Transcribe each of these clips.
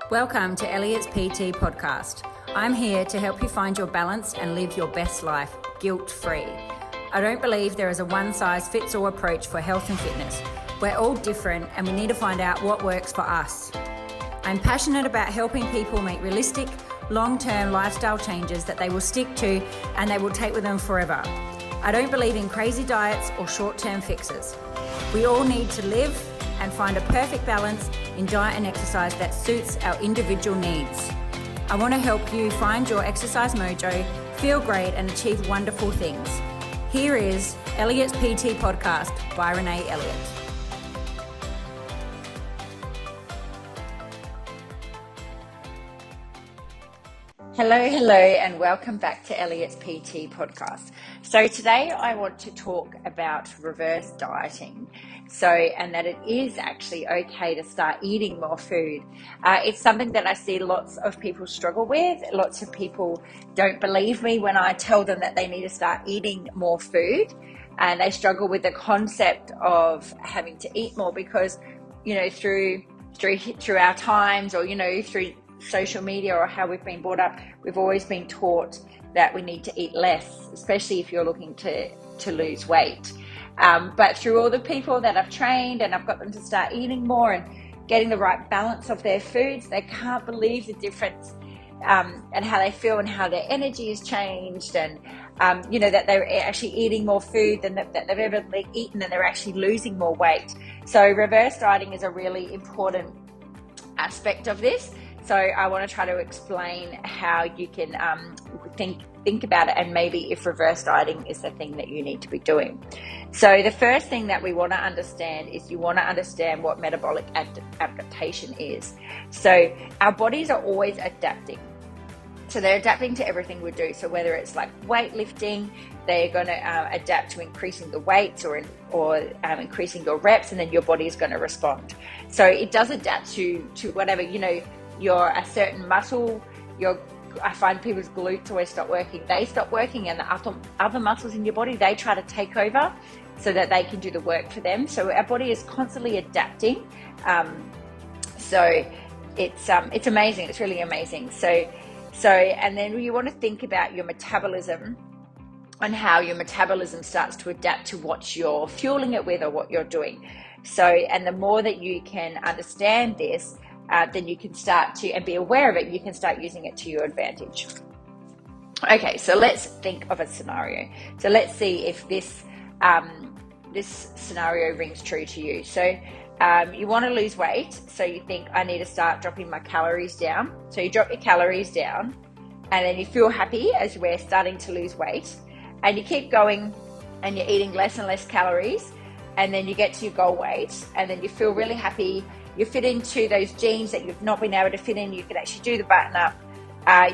Welcome to Elliott's PT podcast. I'm here to help you find your balance and live your best life guilt-free. I don't believe there is a one-size-fits-all approach for health and fitness. We're all different and we need to find out what works for us. I'm passionate about helping people make realistic, long-term lifestyle changes that they will stick to and they will take with them forever. I don't believe in crazy diets or short-term fixes. We all need to live and find a perfect balance in diet and exercise that suits our individual needs. I want to help you find your exercise mojo, feel great and achieve wonderful things. Here is Elliott's PT podcast by Renae Elliott. Hello, and welcome back to Elliott's PT podcast. So today I want to talk about reverse dieting. And that it is actually okay to start eating more food. It's something that I see lots of people struggle with. Lots of people don't believe me when I tell them that they need to start eating more food. And they struggle with the concept of having to eat more because, through our times or, through social media or how we've been brought up, we've always been taught that we need to eat less, especially if you're looking to lose weight. But through all the people that I've trained and I've got them to start eating more and getting the right balance of their foods, they can't believe the difference and how they feel and how their energy has changed and, that they're actually eating more food than that they've ever eaten and they're actually losing more weight. So reverse dieting is a really important aspect of this. So I want to try to explain how you can think about it and maybe if reverse dieting is the thing that you need to be doing. So the first thing that we want to understand is you want to understand what metabolic adaptation is. So our bodies are always adapting. So they're adapting to everything we do. So whether it's like weightlifting, they're going to adapt to increasing the weights or increasing your reps, and then your body is going to respond. So it does adapt to whatever, you're a certain muscle, I find people's glutes always stop working. They stop working and the other muscles in your body, they try to take over so that they can do the work for them. So our body is constantly adapting. So it's amazing. It's really amazing. So and then you want to think about your metabolism and how your metabolism starts to adapt to what you're fueling it with or what you're doing. So, and the more that you can understand this, then you can start to, and be aware of it, you can start using it to your advantage. Okay, so let's think of a scenario. So let's see if this scenario rings true to you. So you want to lose weight, so you think, I need to start dropping my calories down. So you drop your calories down, and then you feel happy as we're starting to lose weight, and you keep going, and you're eating less and less calories, and then you get to your goal weight, and then you feel really happy. You fit into those jeans that you've not been able to fit in. You can actually do the button up.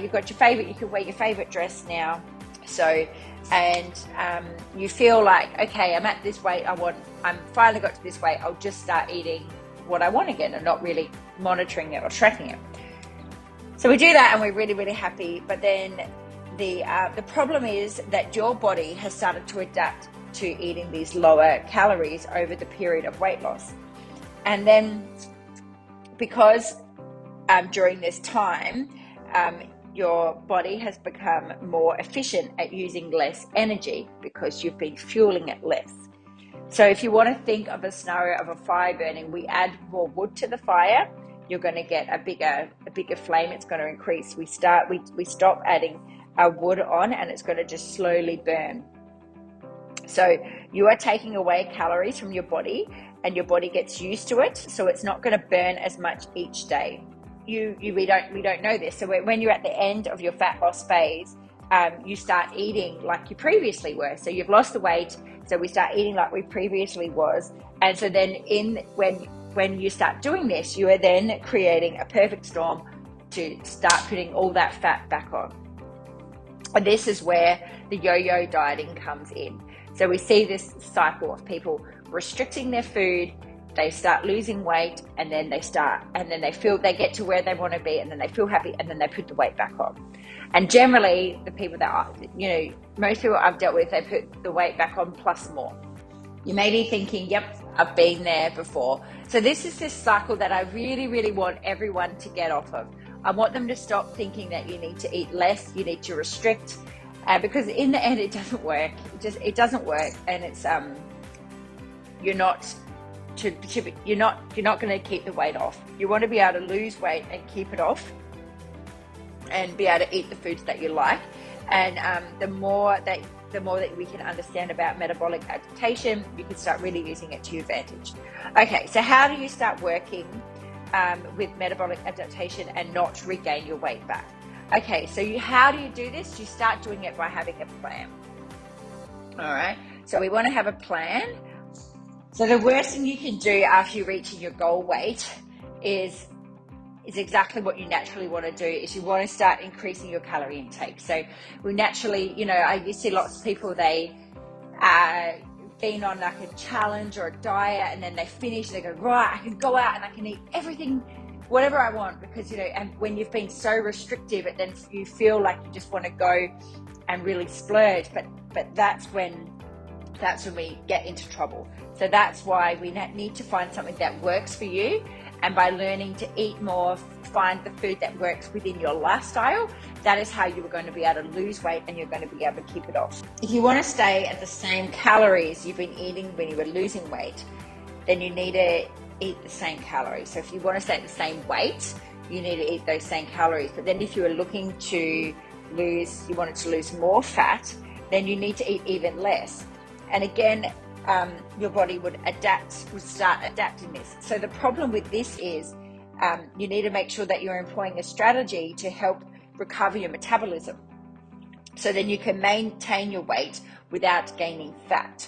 You've got you can wear your favorite dress now. So, and you feel like, okay, I'm at this weight I'm finally got to this weight. I'll just start eating what I want again and not really monitoring it or tracking it. So we do that and we're really, really happy. But then the problem is that your body has started to adapt to eating these lower calories over the period of weight loss. And then because during this time, your body has become more efficient at using less energy because you've been fueling it less. So if you want to think of a scenario of a fire burning, we add more wood to the fire, you're going to get a bigger flame. It's going to increase. We stop adding wood on and it's going to just slowly burn. So you are taking away calories from your body and your body gets used to it. So it's not going to burn as much each day. We don't know this. So when you're at the end of your fat loss phase, you start eating like you previously were. So you've lost the weight. So we start eating like we previously was. And so then when you start doing this, you are then creating a perfect storm to start putting all that fat back on. And this is where the yo-yo dieting comes in. So we see this cycle of people restricting their food, they start losing weight, and then they get to where they want to be, and then they feel happy, and then they put the weight back on. And generally, the people most people I've dealt with, they put the weight back on plus more. You may be thinking, yep, I've been there before. So this is this cycle that I really, really want everyone to get off of. I want them to stop thinking that you need to eat less, you need to restrict, because in the end it doesn't work. It doesn't work, and it's you're not going to keep the weight off. You want to be able to lose weight and keep it off, and be able to eat the foods that you like. And the more that we can understand about metabolic adaptation, you can start really using it to your advantage. Okay, so how do you start working with metabolic adaptation and not regain your weight back? Okay, so how do you do this? You start doing it by having a plan. All right, so we want to have a plan. So the worst thing you can do after you're reaching your goal weight is exactly what you naturally want to do, is you want to start increasing your calorie intake. So we naturally, you see lots of people, they been on like a challenge or a diet, and then they finish and they go, right, I can go out and I can eat everything, whatever I want, because, and when you've been so restrictive, it then you feel like you just want to go and really splurge, but that's when we get into trouble. So that's why we need to find something that works for you. And by learning to eat more, find the food that works within your lifestyle, that is how you are going to be able to lose weight, and you're going to be able to keep it off. If you want to stay at the same calories you've been eating when you were losing weight, then you need to eat the same calories. So if you want to stay at the same weight, you need to eat those same calories. But then if you are looking to you wanted to lose more fat, then you need to eat even less. And again, your body would start adapting this. So the problem with this is you need to make sure that you're employing a strategy to help recover your metabolism, so then you can maintain your weight without gaining fat.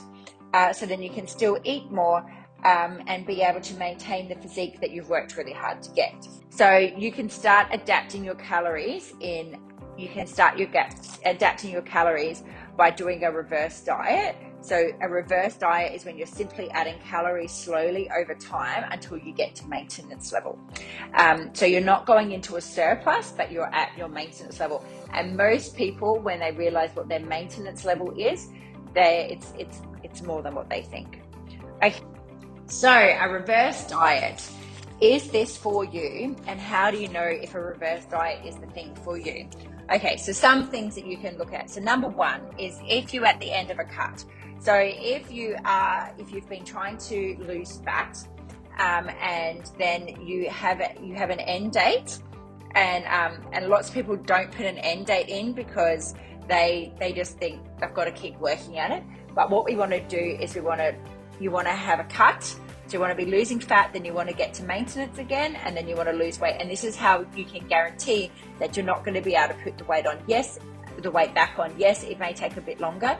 So then you can still eat more and be able to maintain the physique that you've worked really hard to get. So you can start adapting your calories adapting your calories by doing a reverse diet. So a reverse diet is when you're simply adding calories slowly over time until you get to maintenance level. So you're not going into a surplus, but you're at your maintenance level. And most people, when they realize what their maintenance level is, it's more than what they think. Okay. So a reverse diet, is this for you? And how do you know if a reverse diet is the thing for you? Okay, so some things that you can look at. So number one is if you're at the end of a cut. So if you've been trying to lose fat, and then you have an end date, and lots of people don't put an end date in because they just think they've got to keep working at it. But what we want to do is you want to have a cut. So you want to be losing fat, then you want to get to maintenance again, and then you want to lose weight. And this is how you can guarantee that you're not going to be able to put the weight on. Yes, the weight back on. Yes, it may take a bit longer,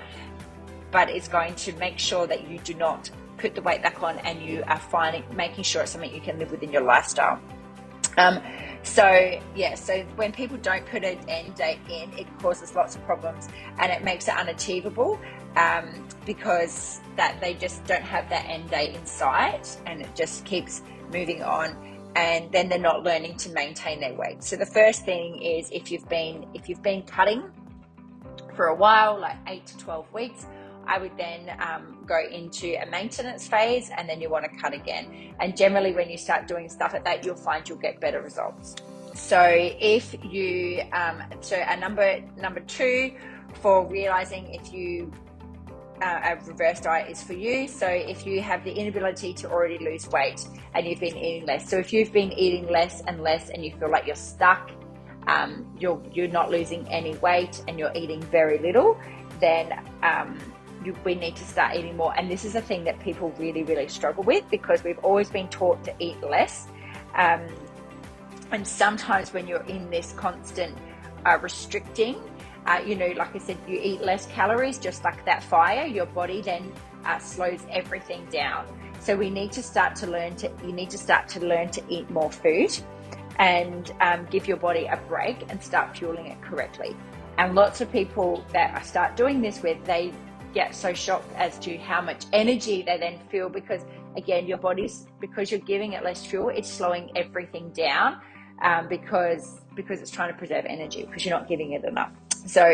but it's going to make sure that you do not put the weight back on, and you are making sure it's something you can live within your lifestyle. So when people don't put an end date in, it causes lots of problems, and it makes it unachievable, because that they just don't have that end date in sight, and it just keeps moving on, and then they're not learning to maintain their weight. So the first thing is, if you've been cutting for a while, like 8 to 12 weeks, I would then go into a maintenance phase, and then you want to cut again. And generally when you start doing stuff like that, you'll find you'll get better results. So if you, number two for realizing if a reverse diet is for you. So if you have the inability to already lose weight and you've been eating less. So if you've been eating less and less and you feel like you're stuck, you're not losing any weight and you're eating very little, then we need to start eating more. And this is a thing that people really, really struggle with, because we've always been taught to eat less. And sometimes when you're in this constant restricting, like I said, you eat less calories, just like that fire, your body then slows everything down. So you need to start to learn to eat more food, and give your body a break and start fueling it correctly. And lots of people that I start doing this with, they get so shocked as to how much energy they then feel, because again, your body's, because you're giving it less fuel, it's slowing everything down, because it's trying to preserve energy, because you're not giving it enough. So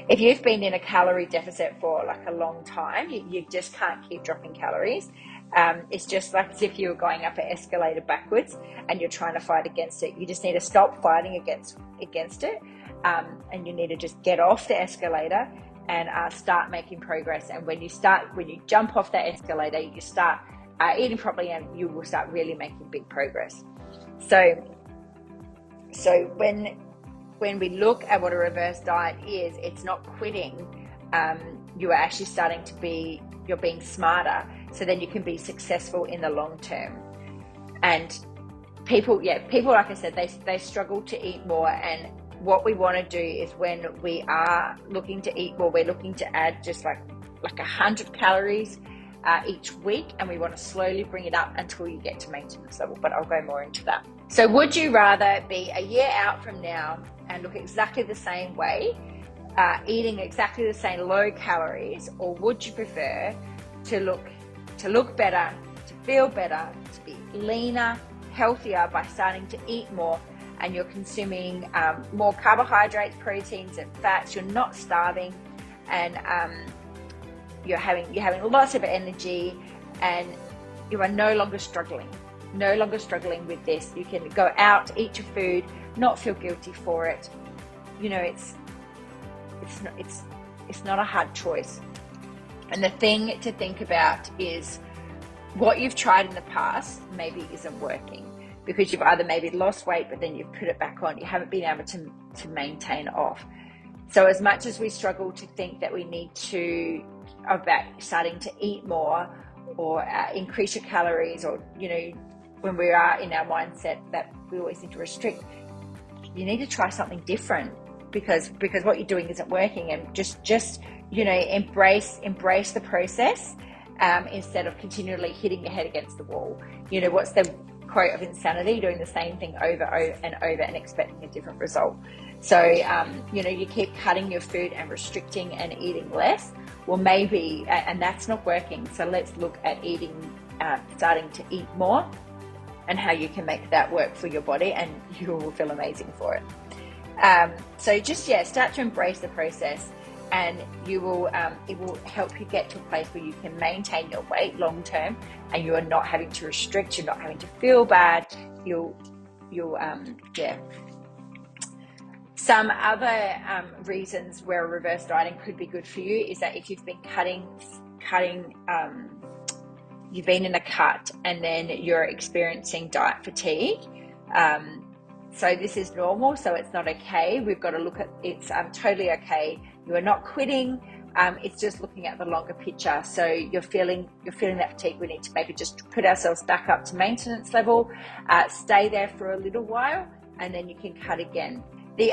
if you've been in a calorie deficit for like a long time, you just can't keep dropping calories. It's just like as if you were going up an escalator backwards and you're trying to fight against it. You just need to stop fighting against it, and you need to just get off the escalator and start making progress. And when you jump off that escalator, you start eating properly, and you will start really making big progress. So when we look at what a reverse diet is, it's not quitting. You are actually you're being smarter, so then you can be successful in the long term. And people, like I said, they struggle to eat more. And what we want to do is, when we are looking to eat more, we're looking to add just like 100 calories each week, and we want to slowly bring it up until you get to maintenance level, but I'll go more into that. So would you rather be a year out from now and look exactly the same way, eating exactly the same low calories, or would you prefer to look better, to feel better, to be leaner, healthier by starting to eat more, and you're consuming more carbohydrates, proteins, and fats? You're not starving, and you're having lots of energy, and you are no longer struggling with this. You can go out, eat your food, not feel guilty for it. It's not a hard choice. And the thing to think about is what you've tried in the past maybe isn't working, because you've either maybe lost weight, but then you've put it back on. You haven't been able to maintain off. So as much as we struggle to think that we need to, about starting to eat more or increase your calories, or, when we are in our mindset that we always need to restrict, you need to try something different, because what you're doing isn't working. And just embrace the process, instead of continually hitting your head against the wall. What's the quote of insanity? Doing the same thing over and over and expecting a different result. So you keep cutting your food and restricting and eating less. Well, maybe, and that's not working. So let's look at starting to eat more, and how you can make that work for your body, and you will feel amazing for it. So just start to embrace the process, and it will help you get to a place where you can maintain your weight long term, and you are not having to restrict. You're not having to feel bad. Some other reasons where reverse dieting could be good for you is that if you've been you've been in a cut, and then you're experiencing diet fatigue. So this is normal, so it's not okay. We've got to look at it's totally okay. You are not quitting. It's just looking at the longer picture. So you're feeling that fatigue. We need to maybe just put ourselves back up to maintenance level, stay there for a little while, and then you can cut again. The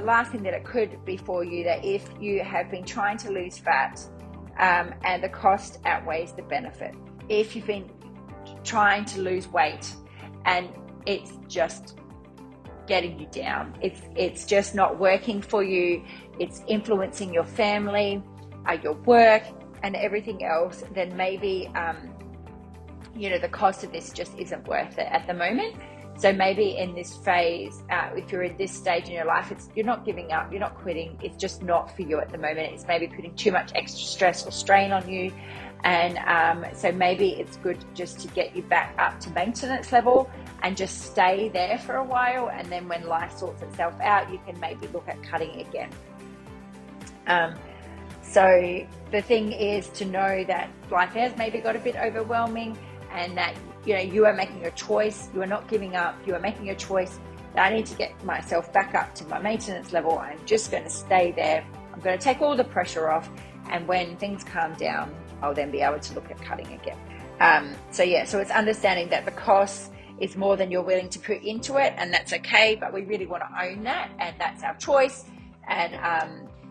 last thing that it could be for you, that if you have been trying to lose fat, and the cost outweighs the benefit. If you've been trying to lose weight and it's just getting you down, it's just not working for you, it's influencing your family, your work, and everything else, then maybe the cost of this just isn't worth it at the moment. So maybe in this phase, if you're in this stage in your life, you're not giving up, you're not quitting, it's just not for you at the moment. It's maybe putting too much extra stress or strain on you. And so maybe it's good just to get you back up to maintenance level and just stay there for a while. And then when life sorts itself out, you can maybe look at cutting again. So the thing is to know that life has maybe got a bit overwhelming, and that you are making a choice. You are not giving up. You are making a choice that I need to get myself back up to my maintenance level. I'm just going to stay there. I'm going to take all the pressure off, and when things calm down, I'll then be able to look at cutting again. So it's understanding that the cost is more than you're willing to put into it, and that's okay, but we really want to own that, and that's our choice, and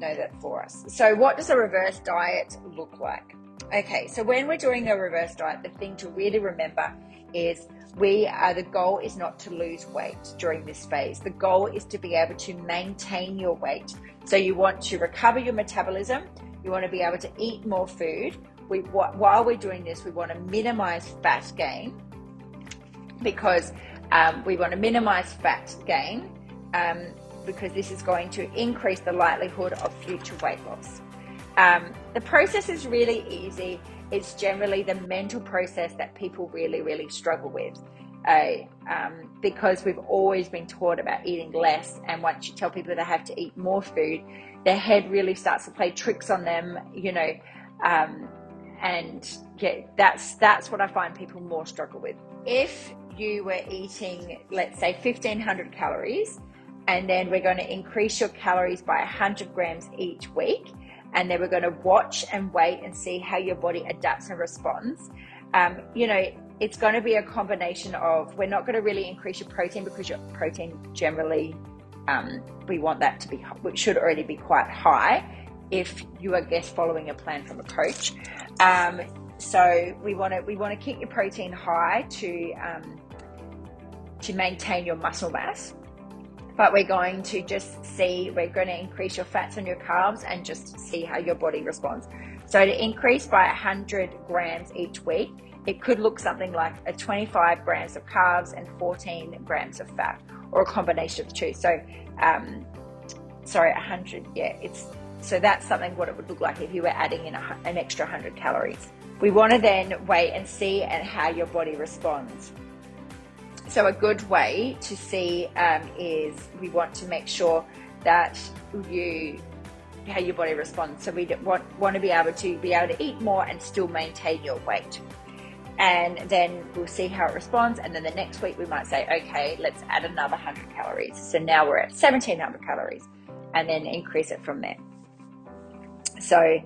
know that for us. So what does a reverse diet look like? Okay, so when we're doing a reverse diet, the thing to really remember is the goal is not to lose weight during this phase. The goal is to be able to maintain your weight. So you want to recover your metabolism. You want to be able to eat more food. While we're doing this, we want to minimize fat gain, because we want to minimize fat gain because this is going to increase the likelihood of future weight loss. The process is really easy. It's generally the mental process that people really, really struggle with. Because we've always been taught about eating less, and once you tell people they have to eat more food, their head really starts to play tricks on them, and yeah, that's what I find people more struggle with. If you were eating, let's say 1,500 calories, and then we're going to increase your calories by 100 grams each week, and then we're going to watch and wait and see how your body adapts and responds. It's going to be a combination of, we're not going to really increase your protein, because your protein generally, we want that to be, which should already be quite high if you are following a plan from a coach. So we want to keep your protein high to maintain your muscle mass. But we're going to increase your fats and your carbs and just see how your body responds. So to increase by 100 grams each week, it could look something like a 25 grams of carbs and 14 grams of fat, or a combination of the two. So, 100, so that's something what it would look like if you were adding in an extra 100 calories. We want to then wait and see how your body responds. So a good way to see is, we want to make sure that how your body responds. So we want to be able to eat more and still maintain your weight. And then we'll see how it responds. And then the next week we might say, okay, let's add another 100 calories. So now we're at 1,700 calories, and then increase it from there. So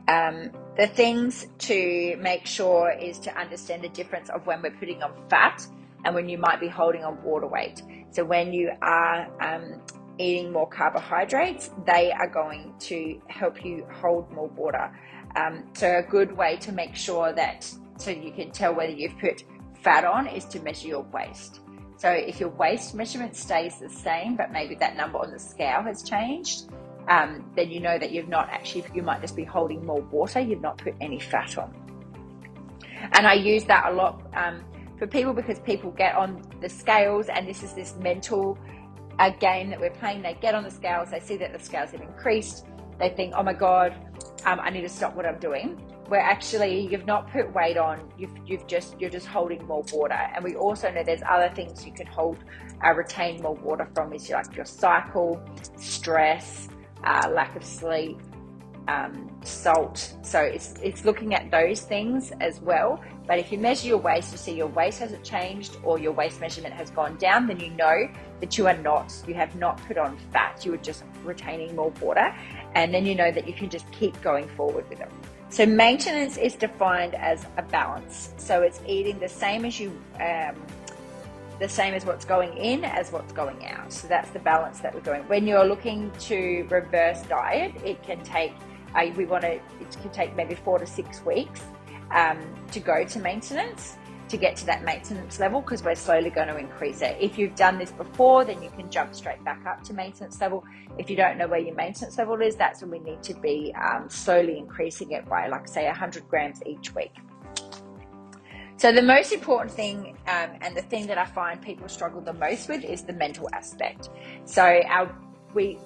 the things to make sure is to understand the difference of when we're putting on fat and when you might be holding on water weight. So when you are eating more carbohydrates, they are going to help you hold more water. So a good way to make sure that, so you can tell whether you've put fat on, is to measure your waist. So if your waist measurement stays the same, but maybe that number on the scale has changed, then you know that you might just be holding more water, you've not put any fat on. And I use that a lot for people, because people get on the scales, and this is this mental game that we're playing. They get on the scales, they see that the scales have increased, they think, oh my God, I need to stop what I'm doing. Where actually you've not put weight on, you're just holding more water. And we also know there's other things you can retain more water from, is like your cycle, stress, lack of sleep, salt. So it's looking at those things as well. But if you measure your waist, you see your waist hasn't changed, or your waist measurement has gone down, then you know that you have not put on fat, you are just retaining more water. And then you know that you can just keep going forward with it. So maintenance is defined as a balance. So it's eating the same as what's going in as what's going out. So that's the balance that we're going. When you're looking to reverse diet, it can take maybe 4 to 6 weeks to go to maintenance, to get to that maintenance level, because we're slowly going to increase it. If you've done this before, then you can jump straight back up to maintenance level. If you don't know where your maintenance level is, that's when we need to be slowly increasing it by, like, say, 100 grams each week. So the most important thing, and the thing that I find people struggle the most with, is the mental aspect. So we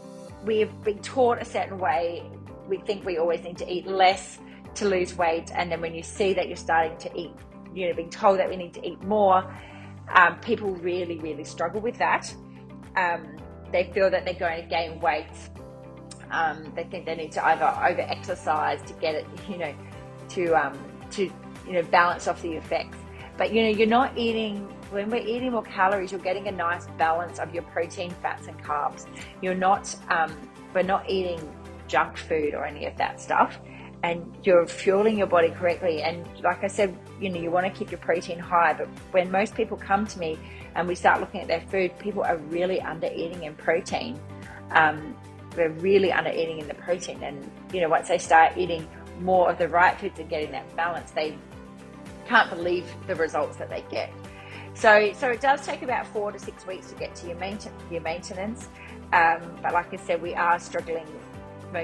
have been taught a certain way. We think we always need to eat less to lose weight, and then when you see that you're starting to eat, being told that we need to eat more, people really, really struggle with that. They feel that they're going to gain weight. They think they need to either over-exercise to get it, to balance off the effects. But, you're not eating, when we're eating more calories, you're getting a nice balance of your protein, fats, and carbs. We're not eating junk food or any of that stuff. And you're fueling your body correctly. And like I said, you want to keep your protein high. But when most people come to me and we start looking at their food, people are really under eating in protein. They're really under eating in the protein. And, once they start eating more of the right foods and getting that balance, they can't believe the results that they get. So it does take about 4 to 6 weeks to get to your maintenance. But like I said, most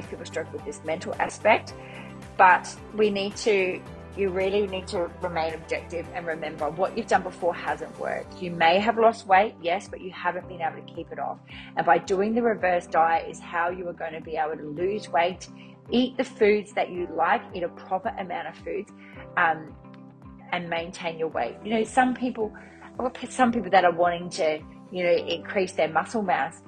people struggle with this mental aspect. But you really need to remain objective and remember, what you've done before hasn't worked. You may have lost weight, yes, but you haven't been able to keep it off. And by doing the reverse diet is how you are going to be able to lose weight Eat the foods that you like, eat a proper amount of foods, and maintain your weight. You know, some people that are wanting to, you know, increase their muscle mass,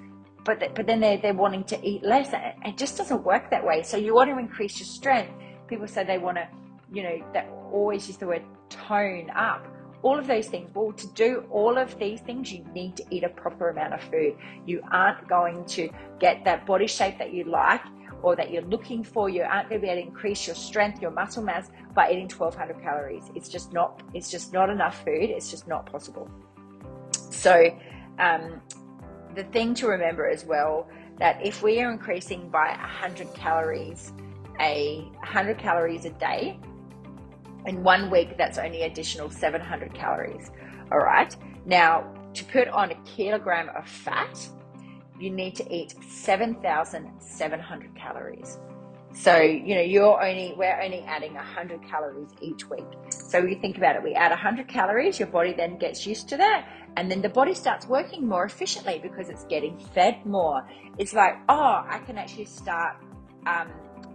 but then they're wanting to eat less. It just doesn't work that way. So you want to increase your strength. People say they want to, you know, that always use the word tone up. All of those things. Well, to do all of these things, you need to eat a proper amount of food. You aren't going to get that body shape that you like or that you're looking for. You aren't going to be able to increase your strength, your muscle mass by eating 1,200 calories. It's just not enough food. It's just not possible. So the thing to remember as well, that if we are increasing by 100 calories a day, in 1 week, that's only additional 700 calories. All right. Now, to put on a kilogram of fat, you need to eat 7,700 calories. So, you know, we're only adding 100 calories each week. So you think about it, we add 100 calories, your body then gets used to that, and then the body starts working more efficiently because it's getting fed more. It's like, oh, I can actually start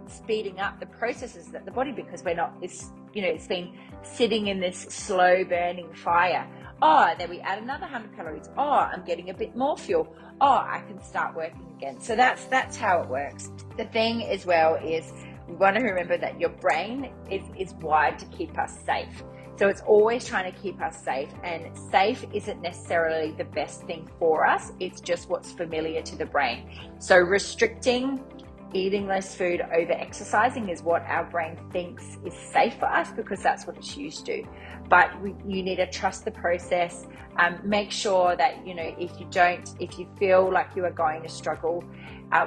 speeding up the processes that the body, because it's been sitting in this slow burning fire. Oh, then we add another 100 calories. Oh, I'm getting a bit more fuel. Oh, I can start working again. So that's how it works. The thing as well is we want to remember that your brain is wired to keep us safe. So it's always trying to keep us safe, and safe isn't necessarily the best thing for us. It's just what's familiar to the brain. So restricting eating less food over exercising is what our brain thinks is safe for us, because that's what it's used to. But you need to trust the process. Make sure that, you know, if you feel like you are going to struggle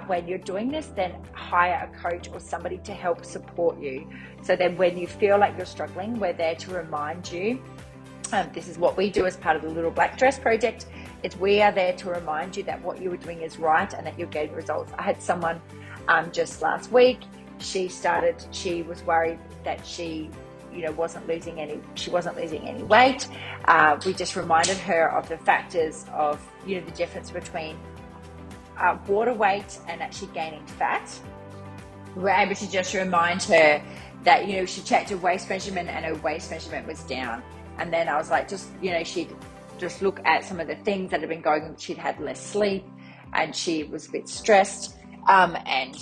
when you're doing this, then hire a coach or somebody to help support you. So then when you feel like you're struggling, we're there to remind you. This is what we do as part of the Little Black Dress Project. We are there to remind you that what you were doing is right and that you're getting results. I had someone just last week. She was worried that she wasn't losing any weight. We just reminded her of the factors of, the difference between water weight and actually gaining fat. We were able to just remind her that, she checked her waist measurement and her waist measurement was down. And then I was like, she'd just look at some of the things that had been going on. She'd had less sleep and she was a bit stressed. And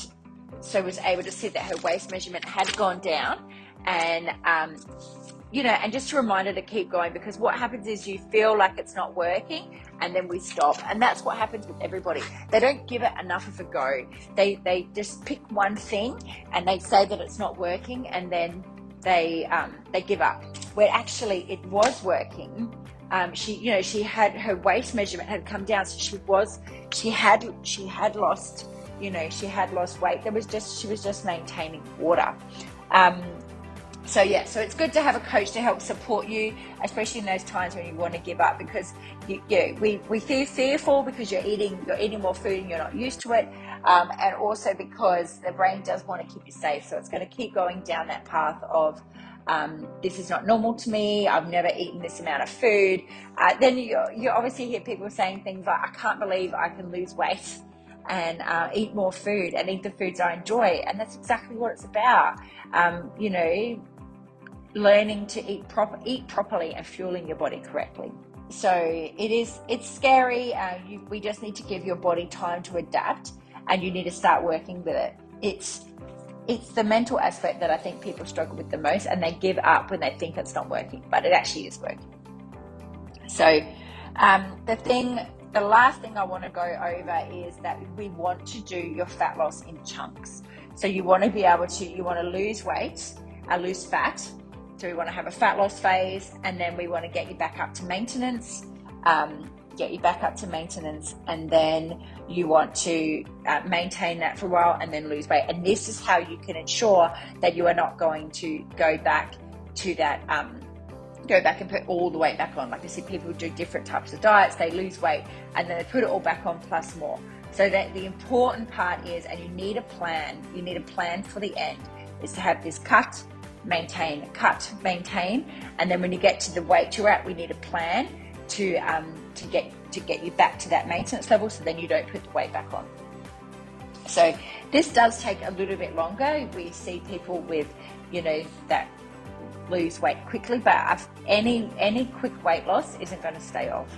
so was able to see that her waist measurement had gone down, and and just to remind her to keep going, because what happens is you feel like it's not working and then we stop, and that's what happens with everybody. They don't give it enough of a go. They just pick one thing and they say that it's not working, and then they give up, where actually it was working. She had her waist measurement had come down, so she had lost weight. She was just maintaining water. So it's good to have a coach to help support you, especially in those times when you want to give up, because we feel fearful because you're eating more food and you're not used to it, and also because the brain does want to keep you safe. So it's going to keep going down that path of this is not normal to me. I've never eaten this amount of food. Then you obviously hear people saying things like, I can't believe I can lose weight and eat more food and eat the foods I enjoy. And that's exactly what it's about. Learning to eat properly and fueling your body correctly. So it's scary. We just need to give your body time to adapt, and you need to start working with it. It's the mental aspect that I think people struggle with the most, and they give up when they think it's not working, but it actually is working. So the last thing I want to go over is that we want to do your fat loss in chunks. So you want to lose weight, lose fat. So we want to have a fat loss phase, and then we want to get you back up to maintenance, and then you want to maintain that for a while and then lose weight. And this is how you can ensure that you are not going to go back to that, go back and put all the weight back on. Like I said, people do different types of diets, they lose weight and then they put it all back on plus more. So that the important part is, and you need a plan for the end, is to have this cut, maintain, and then when you get to the weight you're at, we need a plan to get you back to that maintenance level, so then you don't put the weight back on. So this does take a little bit longer. We see people with, that lose weight quickly, but any quick weight loss isn't going to stay off.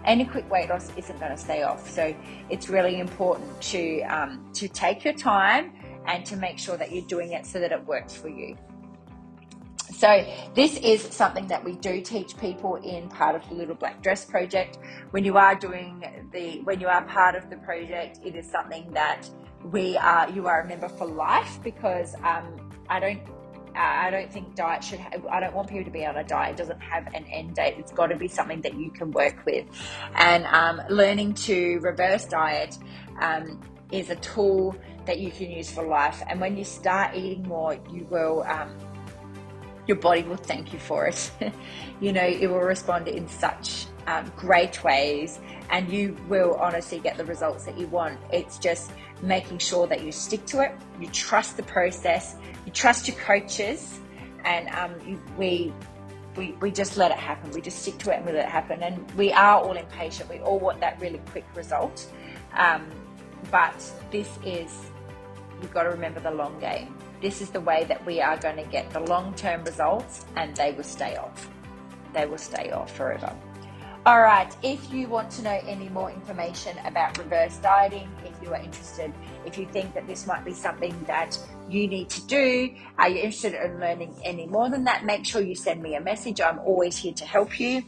Any quick weight loss isn't going to stay off. So it's really important to take your time and to make sure that you're doing it so that it works for you. So this is something that we do teach people in part of the Little Black Dress project. When you are part of the project, it is something that you are a member for life, because I don't think diet I don't want people to be on a diet. It doesn't have an end date. It's got to be something that you can work with. And learning to reverse diet is a tool that you can use for life. And when you start eating more, you will, your body will thank you for it. It will respond in such great ways, and you will honestly get the results that you want. It's just making sure that you stick to it, you trust the process, you trust your coaches, and we just let it happen. We just stick to it and we let it happen. And we are all impatient. We all want that really quick result. But you've got to remember the long game. This is the way that we are going to get the long-term results, and they will stay off. They will stay off forever. All right, if you want to know any more information about reverse dieting, if you are interested, if you think that this might be something that you need to do, are you interested in learning any more than that, make sure you send me a message. I'm always here to help you.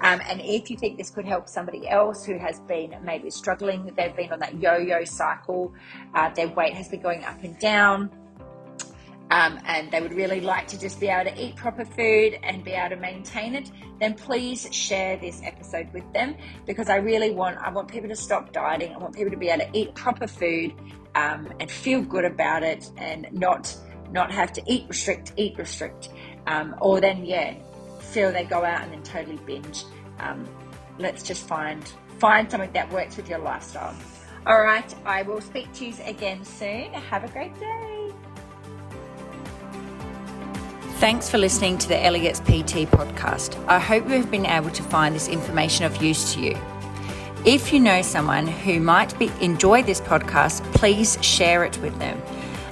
And if you think this could help somebody else who has been maybe struggling, they've been on that yo-yo cycle, their weight has been going up and down, and they would really like to just be able to eat proper food and be able to maintain it, then please share this episode with them, because I want people to stop dieting. I want people to be able to eat proper food and feel good about it, and not have to eat restrict, or then feel they go out and then totally binge. Let's just find something that works with your lifestyle. All right, I will speak to you again soon. Have a great day. Thanks for listening to the Elliott's PT podcast. I hope you have been able to find this information of use to you. If you know someone who might enjoy this podcast, please share it with them,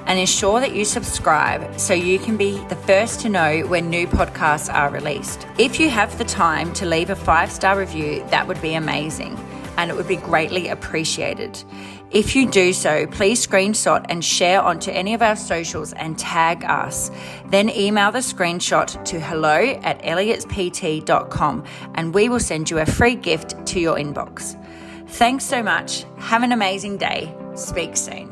and ensure that you subscribe so you can be the first to know when new podcasts are released. If you have the time to leave a 5-star review, that would be amazing, and it would be greatly appreciated. If you do so, please screenshot and share onto any of our socials and tag us. Then email the screenshot to hello@elliotspt.com, and we will send you a free gift to your inbox. Thanks so much. Have an amazing day. Speak soon.